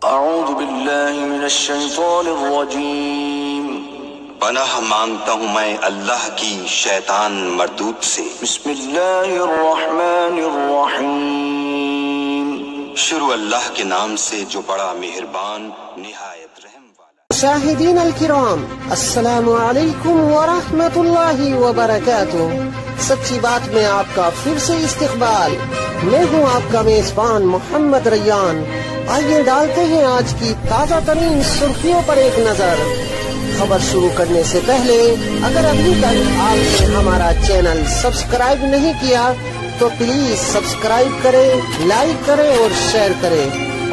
اعوذ باللہ من الشیطان الرجیم، پناہ مانگتا ہوں میں اللہ کی شیطان مردود سے۔ بسم اللہ الرحمن الرحیم، شروع اللہ کے نام سے جو بڑا مہربان نہایت رحم والا۔ مشاہدین الکرام، السلام علیکم ورحمۃ اللہ وبرکاتہ۔ سچی بات میں آپ کا پھر سے استقبال۔ میں ہوں آپ کا میزبان محمد ریان۔ آئیے ڈالتے ہیں آج کی تازہ ترین سرخیوں پر ایک نظر۔ خبر شروع کرنے سے پہلے اگر ابھی تک آپ نے ہمارا چینل سبسکرائب نہیں کیا تو پلیز سبسکرائب کریں، لائک کریں اور شیئر کریں،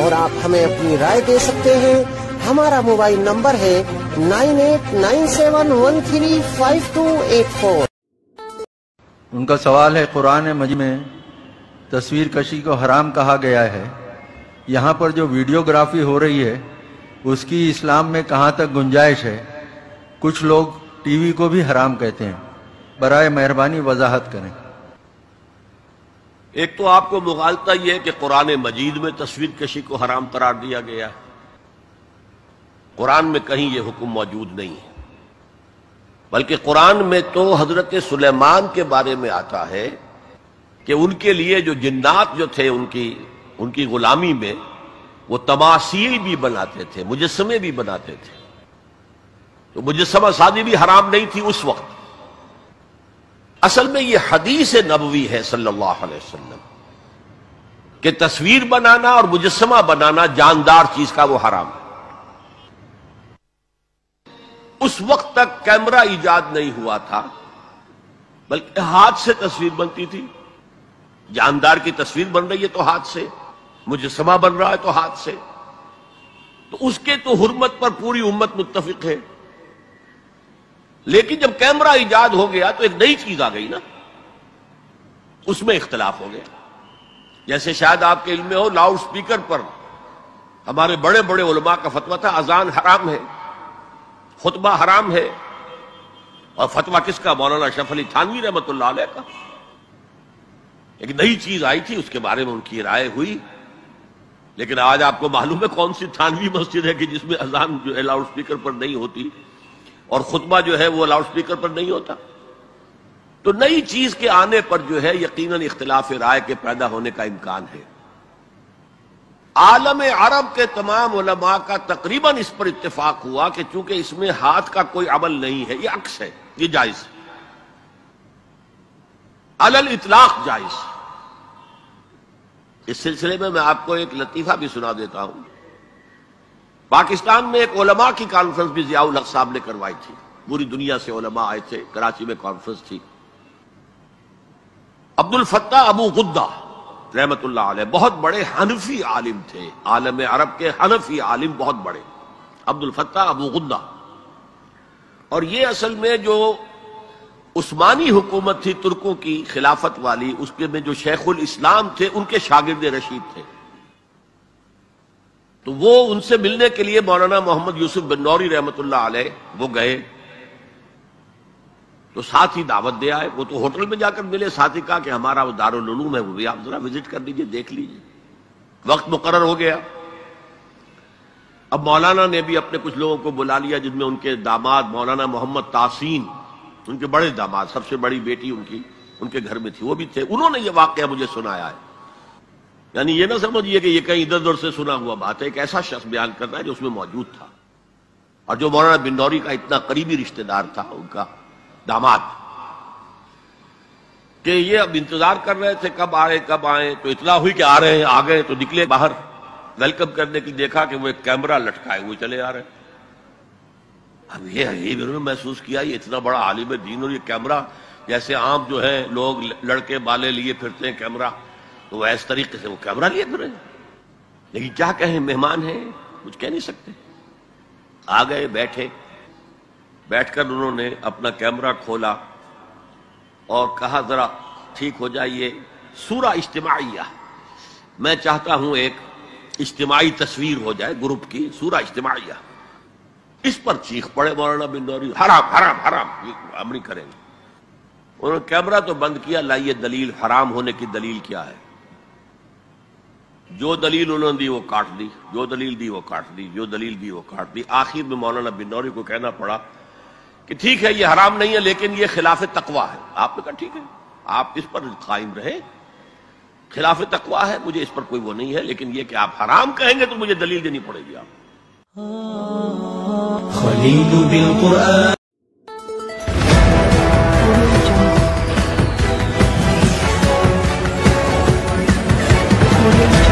اور آپ ہمیں اپنی رائے دے سکتے ہیں۔ ہمارا موبائل نمبر ہے 9897135284۔ ان کا سوال ہے، قرآن مجید میں تصویر کشی کو حرام کہا گیا ہے، یہاں پر جو ویڈیوگرافی ہو رہی ہے اس کی اسلام میں کہاں تک گنجائش ہے؟ کچھ لوگ ٹی وی کو بھی حرام کہتے ہیں، برائے مہربانی وضاحت کریں۔ ایک تو آپ کو مغالطہ یہ ہے کہ قرآن مجید میں تصویر کشی کو حرام قرار دیا گیا ہے۔ قرآن میں کہیں یہ حکم موجود نہیں ہے، بلکہ قرآن میں تو حضرت سلیمان کے بارے میں آتا ہے کہ ان کے لیے جو جنات جو تھے ان کی غلامی میں وہ تماثیل بھی بناتے تھے، مجسمے بھی بناتے تھے، تو مجسمہ سازی بھی حرام نہیں تھی اس وقت۔ اصل میں یہ حدیث نبوی ہے صلی اللہ علیہ وسلم کہ تصویر بنانا اور مجسمہ بنانا جاندار چیز کا وہ حرام ہے۔ اس وقت تک کیمرہ ایجاد نہیں ہوا تھا، بلکہ ہاتھ سے تصویر بنتی تھی۔ جاندار کی تصویر بن رہی ہے تو ہاتھ سے، مجسمہ بن رہا ہے تو ہاتھ سے، تو اس کے تو حرمت پر پوری امت متفق ہے۔ لیکن جب کیمرہ ایجاد ہو گیا تو ایک نئی چیز آ گئی نا، اس میں اختلاف ہو گیا۔ جیسے شاید آپ کے علم میں ہو، لاؤڈ سپیکر پر ہمارے بڑے بڑے علماء کا فتویٰ تھا اذان حرام ہے، خطبہ حرام ہے، اور فتویٰ کس کا؟ مولانا اشرف علی تھانوی رحمۃ اللہ علیہ کا۔ ایک نئی چیز آئی تھی، اس کے بارے میں ان کی رائے ہوئی، لیکن آج آپ کو معلوم ہے کون سی تھانوی مسجد ہے کہ جس میں اذان جو ہے لاؤڈ سپیکر پر نہیں ہوتی اور خطبہ جو ہے وہ لاؤڈ سپیکر پر نہیں ہوتا۔ تو نئی چیز کے آنے پر جو ہے یقیناً اختلاف رائے کے پیدا ہونے کا امکان ہے۔ عالم عرب کے تمام علماء کا تقریباً اس پر اتفاق ہوا کہ چونکہ اس میں ہاتھ کا کوئی عمل نہیں ہے، یہ عکس ہے، یہ جائز ہے، علی الاطلاق جائز۔ اس سلسلے میں آپ کو ایک لطیفہ بھی سنا دیتا ہوں۔ پاکستان میں ایک علماء کی کانفرنس بھی ضیاء الحق صاحب نے کروائی تھی، پوری دنیا سے علماء آئے تھے، کراچی میں کانفرنس تھی۔ عبد الفتاح ابو غدہ رحمت اللہ علیہ بہت بڑے حنفی عالم تھے، عالم عرب کے حنفی عالم بہت بڑے، عبد الفتاح ابو غدہ۔ اور یہ اصل میں جو عثمانی حکومت تھی ترکوں کی خلافت والی، اس کے میں جو شیخ الاسلام تھے ان کے شاگرد رشید تھے۔ تو وہ ان سے ملنے کے لیے مولانا محمد یوسف بن نوری رحمت اللہ علیہ وہ گئے، تو ساتھ ہی دعوت دے آئے۔ وہ تو ہوٹل میں جا کر ملے، ساتھ ہی کہا کہ ہمارا وہ دارالعلوم ہے، وہ بھی آپ ذرا وزٹ کر لیجئے، دیکھ لیجئے۔ وقت مقرر ہو گیا۔ اب مولانا نے بھی اپنے کچھ لوگوں کو بلا لیا، جن میں ان کے داماد مولانا محمد تحسین، ان کے بڑے داماد، سب سے بڑی بیٹی ان کے گھر میں تھی، وہ بھی تھے۔ انہوں نے یہ واقعہ مجھے سنایا ہے، یعنی یہ نہ سمجھیے کہ یہ کہیں ادھر ادھر سے سنا ہوا بات ہے، ایک ایسا شخص بیان کر رہا ہے جو اس میں موجود تھا، اور جو مولانا بن نوری کا اتنا قریبی رشتہ دار تھا، ان کا داماد، کہ یہ اب انتظار کر رہے تھے کب آئے کب آئے۔ تو اطلاع ہوئی کہ آ رہے ہیں، آ گئے، تو نکلے باہر ویلکم کرنے کی، دیکھا کہ وہ ایک کیمرہ لٹکائے ہوئے چلے آ رہے ہیں۔ اب یہ انہوں نے محسوس کیا یہ اتنا بڑا عالم دین اور یہ کیمرہ، جیسے عام جو ہے لوگ لڑکے بالے لیے پھرتے ہیں کیمرہ، تو وہ اس طریقے سے وہ کیمرہ لیے پھر رہے ہیں۔ لیکن کیا کہیں، مہمان ہیں، کچھ کہہ نہیں سکتے۔ آ گئے، بیٹھے، بیٹھ کر انہوں نے اپنا کیمرہ کھولا اور کہا ذرا ٹھیک ہو جائیے، سورہ اجتماعیہ، میں چاہتا ہوں ایک اجتماعی تصویر ہو جائے گروپ کی، سورہ اجتماعیہ۔ اس پر چیخ پڑے مولانا بن نوری، حرام حرام حرام، ہم نہیں کریں گے۔ انہوں نے کیمرہ تو بند کیا، لائیے دلیل، حرام ہونے کی دلیل کیا ہے؟ جو دلیل انہوں نے دی وہ کاٹ دی، جو دلیل دی وہ کاٹ دی، جو دلیل دی وہ کاٹ دی۔ آخر میں مولانا بنوری کو کہنا پڑا کہ ٹھیک ہے یہ حرام نہیں ہے لیکن یہ خلاف تقویٰ ہے۔ آپ نے کہا ٹھیک ہے آپ اس پر قائم رہیں، خلاف تقویٰ ہے، مجھے اس پر کوئی وہ نہیں ہے، لیکن یہ کہ آپ حرام کہیں گے تو مجھے دلیل دینی پڑے گی۔ آپ خليل بالقرآن Audio